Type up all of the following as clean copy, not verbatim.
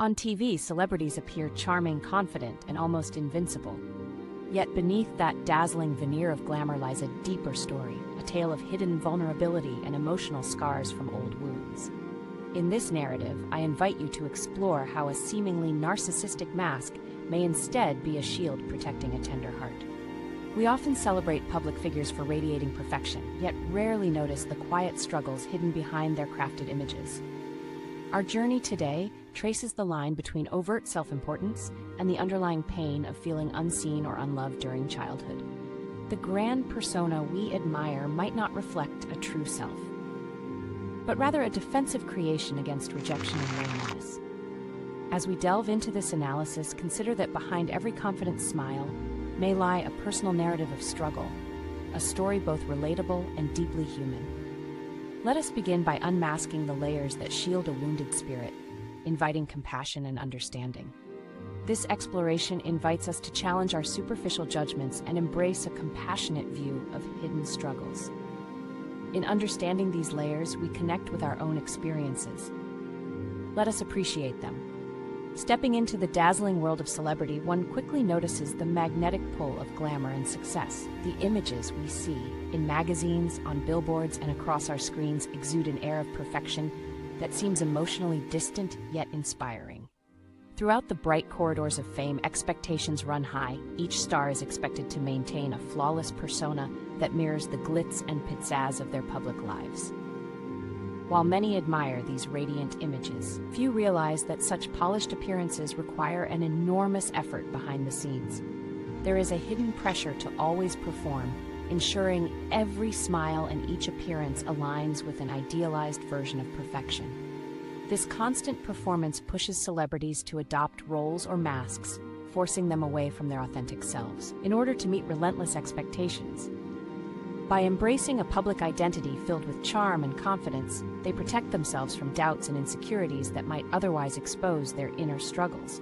On TV, celebrities appear charming, confident, and almost invincible. Yet beneath that dazzling veneer of glamour lies a deeper story, a tale of hidden vulnerability and emotional scars from old wounds. In this narrative, I invite you to explore how a seemingly narcissistic mask may instead be a shield protecting a tender heart. We often celebrate public figures for radiating perfection, yet rarely notice the quiet struggles hidden behind their crafted images. Our journey today traces the line between overt self-importance and the underlying pain of feeling unseen or unloved during childhood. The grand persona we admire might not reflect a true self, but rather a defensive creation against rejection and loneliness. As we delve into this analysis, consider that behind every confident smile may lie a personal narrative of struggle, a story both relatable and deeply human. Let us begin by unmasking the layers that shield a wounded spirit, inviting compassion and understanding. This exploration invites us to challenge our superficial judgments and embrace a compassionate view of hidden struggles. In understanding these layers, we connect with our own experiences. Let us appreciate them. Stepping into the dazzling world of celebrity, one quickly notices the magnetic pull of glamour and success. The images we see in magazines, on billboards, and across our screens exude an air of perfection that seems emotionally distant yet inspiring. Throughout the bright corridors of fame, expectations run high. Each star is expected to maintain a flawless persona that mirrors the glitz and pizzazz of their public lives. While many admire these radiant images, few realize that such polished appearances require an enormous effort behind the scenes. There is a hidden pressure to always perform, ensuring every smile and each appearance aligns with an idealized version of perfection. This constant performance pushes celebrities to adopt roles or masks, forcing them away from their authentic selves, in order to meet relentless expectations. By embracing a public identity filled with charm and confidence, they protect themselves from doubts and insecurities that might otherwise expose their inner struggles.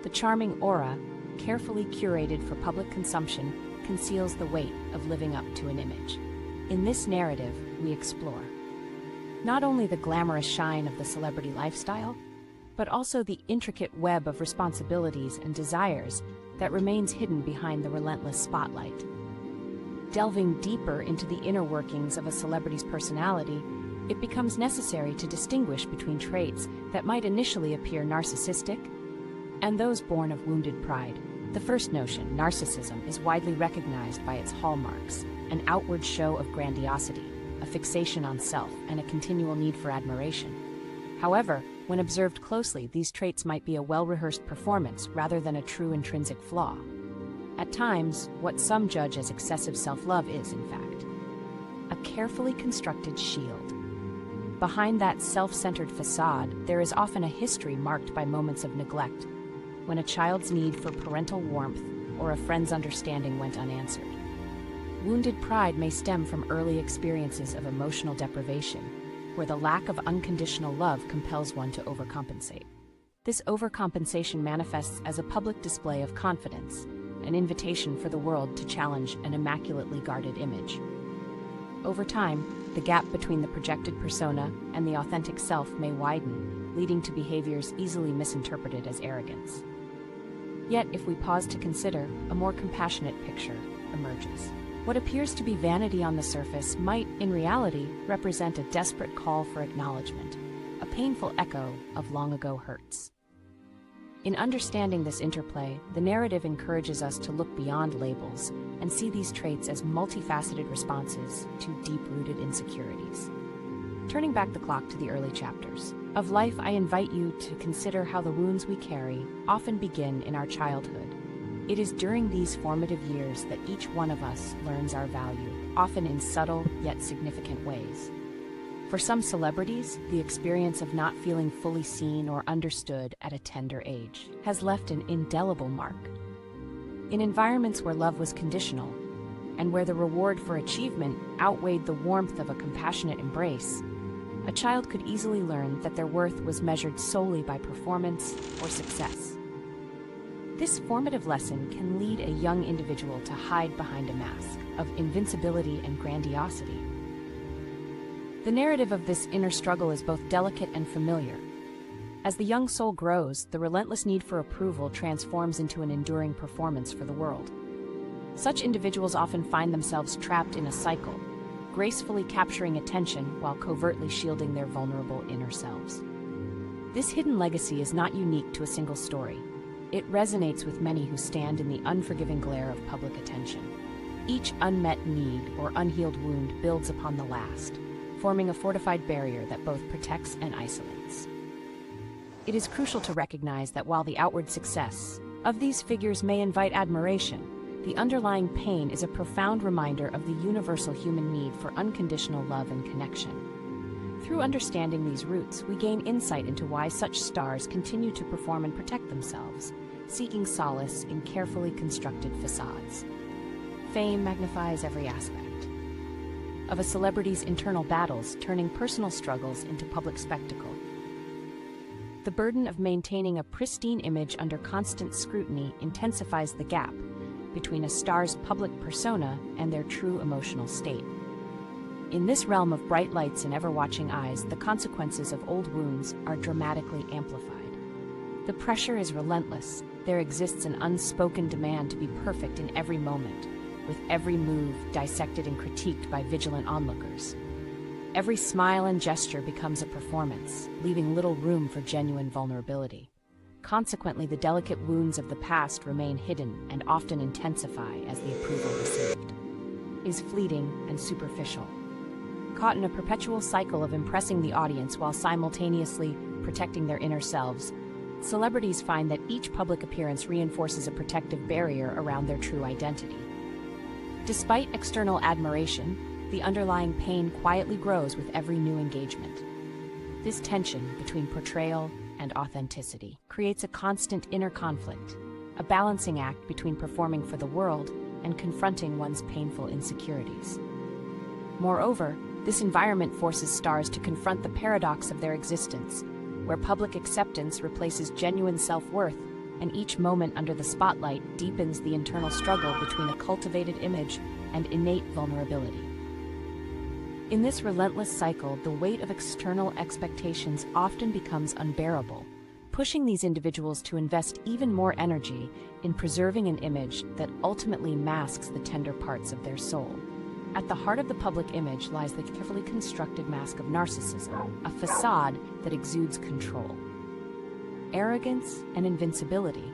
The charming aura, carefully curated for public consumption, conceals the weight of living up to an image. In this narrative, we explore not only the glamorous shine of the celebrity lifestyle, but also the intricate web of responsibilities and desires that remains hidden behind the relentless spotlight. Delving deeper into the inner workings of a celebrity's personality, it becomes necessary to distinguish between traits that might initially appear narcissistic and those born of wounded pride. The first notion, narcissism, is widely recognized by its hallmarks: an outward show of grandiosity, a fixation on self, and a continual need for admiration. However, when observed closely, these traits might be a well-rehearsed performance rather than a true intrinsic flaw. At times, what some judge as excessive self-love is, in fact, a carefully constructed shield. Behind that self-centered facade, there is often a history marked by moments of neglect, when a child's need for parental warmth or a friend's understanding went unanswered. Wounded pride may stem from early experiences of emotional deprivation, where the lack of unconditional love compels one to overcompensate. This overcompensation manifests as a public display of confidence, an invitation for the world to challenge an immaculately guarded image. Over time, the gap between the projected persona and the authentic self may widen, leading to behaviors easily misinterpreted as arrogance. Yet, if we pause to consider, a more compassionate picture emerges. What appears to be vanity on the surface might, in reality, represent a desperate call for acknowledgement, a painful echo of long-ago hurts. In understanding this interplay, the narrative encourages us to look beyond labels and see these traits as multifaceted responses to deep-rooted insecurities. Turning back the clock to the early chapters of life, I invite you to consider how the wounds we carry often begin in our childhood. It is during these formative years that each one of us learns our value, often in subtle yet significant ways. For some celebrities, the experience of not feeling fully seen or understood at a tender age has left an indelible mark. In environments where love was conditional, and where the reward for achievement outweighed the warmth of a compassionate embrace, a child could easily learn that their worth was measured solely by performance or success. This formative lesson can lead a young individual to hide behind a mask of invincibility and grandiosity. The narrative of this inner struggle is both delicate and familiar. As the young soul grows, the relentless need for approval transforms into an enduring performance for the world. Such individuals often find themselves trapped in a cycle, gracefully capturing attention while covertly shielding their vulnerable inner selves. This hidden legacy is not unique to a single story. It resonates with many who stand in the unforgiving glare of public attention. Each unmet need or unhealed wound builds upon the last, forming a fortified barrier that both protects and isolates. It is crucial to recognize that while the outward success of these figures may invite admiration, the underlying pain is a profound reminder of the universal human need for unconditional love and connection. Through understanding these roots, we gain insight into why such stars continue to perform and protect themselves, seeking solace in carefully constructed facades. Fame magnifies every aspect of a celebrity's internal battles, turning personal struggles into public spectacle. The burden of maintaining a pristine image under constant scrutiny intensifies the gap between a star's public persona and their true emotional state. In this realm of bright lights and ever-watching eyes, the consequences of old wounds are dramatically amplified. The pressure is relentless. There exists an unspoken demand to be perfect in every moment, with every move dissected and critiqued by vigilant onlookers. Every smile and gesture becomes a performance, leaving little room for genuine vulnerability. Consequently, the delicate wounds of the past remain hidden and often intensify as the approval received is fleeting and superficial. Caught in a perpetual cycle of impressing the audience while simultaneously protecting their inner selves, celebrities find that each public appearance reinforces a protective barrier around their true identity. Despite external admiration, the underlying pain quietly grows with every new engagement. This tension between portrayal and authenticity creates a constant inner conflict, a balancing act between performing for the world and confronting one's painful insecurities. Moreover, this environment forces stars to confront the paradox of their existence, where public acceptance replaces genuine self-worth, and each moment under the spotlight deepens the internal struggle between a cultivated image and innate vulnerability. In this relentless cycle, the weight of external expectations often becomes unbearable, pushing these individuals to invest even more energy in preserving an image that ultimately masks the tender parts of their soul. At the heart of the public image lies the carefully constructed mask of narcissism, a facade that exudes control, arrogance, and invincibility.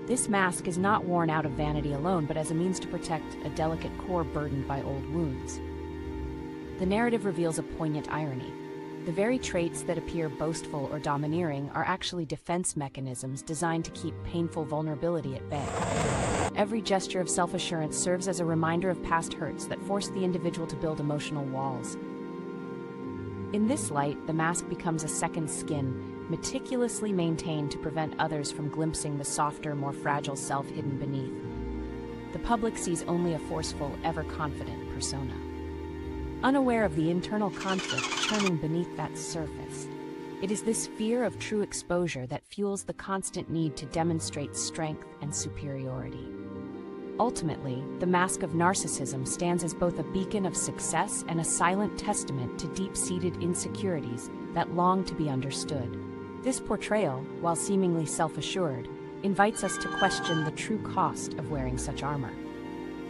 This mask is not worn out of vanity alone, but as a means to protect a delicate core burdened by old wounds. The narrative reveals a poignant irony. The very traits that appear boastful or domineering are actually defense mechanisms designed to keep painful vulnerability at bay. Every gesture of self-assurance serves as a reminder of past hurts that force the individual to build emotional walls. In this light, the mask becomes a second skin, meticulously maintained to prevent others from glimpsing the softer, more fragile self hidden beneath. The public sees only a forceful, ever-confident persona, unaware of the internal conflict churning beneath that surface. It is this fear of true exposure that fuels the constant need to demonstrate strength and superiority. Ultimately, the mask of narcissism stands as both a beacon of success and a silent testament to deep-seated insecurities that long to be understood. This portrayal, while seemingly self-assured, invites us to question the true cost of wearing such armor.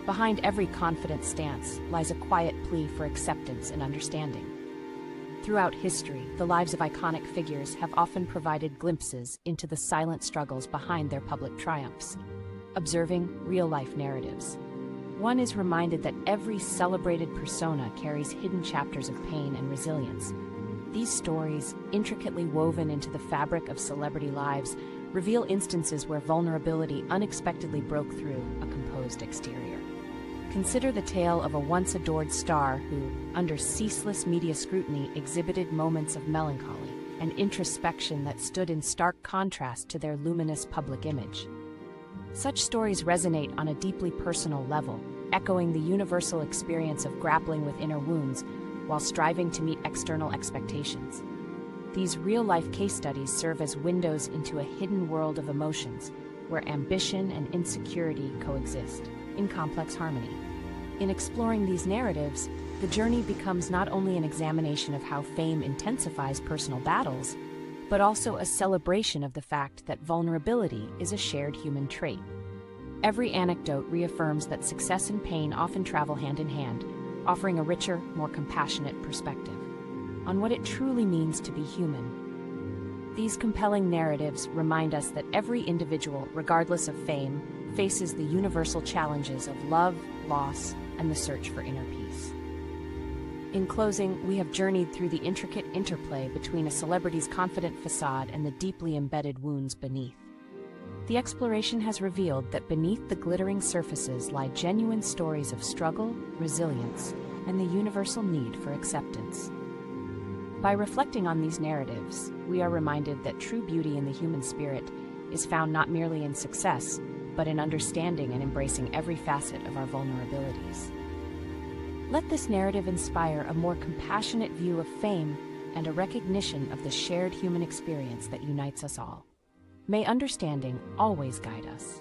Behind every confident stance lies a quiet plea for acceptance and understanding. Throughout history, the lives of iconic figures have often provided glimpses into the silent struggles behind their public triumphs. Observing real-life narratives, one is reminded that every celebrated persona carries hidden chapters of pain and resilience. These stories, intricately woven into the fabric of celebrity lives, reveal instances where vulnerability unexpectedly broke through a composed exterior. Consider the tale of a once-adored star who, under ceaseless media scrutiny, exhibited moments of melancholy and introspection that stood in stark contrast to their luminous public image. Such stories resonate on a deeply personal level, echoing the universal experience of grappling with inner wounds while striving to meet external expectations. These real-life case studies serve as windows into a hidden world of emotions where ambition and insecurity coexist in complex harmony. In exploring these narratives, the journey becomes not only an examination of how fame intensifies personal battles, but also a celebration of the fact that vulnerability is a shared human trait. Every anecdote reaffirms that success and pain often travel hand in hand, offering a richer, more compassionate perspective on what it truly means to be human. These compelling narratives remind us that every individual, regardless of fame, faces the universal challenges of love, loss, and the search for inner peace. In closing, we have journeyed through the intricate interplay between a celebrity's confident facade and the deeply embedded wounds beneath. The exploration has revealed that beneath the glittering surfaces lie genuine stories of struggle, resilience, and the universal need for acceptance. By reflecting on these narratives, we are reminded that true beauty in the human spirit is found not merely in success, but in understanding and embracing every facet of our vulnerabilities. Let this narrative inspire a more compassionate view of fame and a recognition of the shared human experience that unites us all. May understanding always guide us.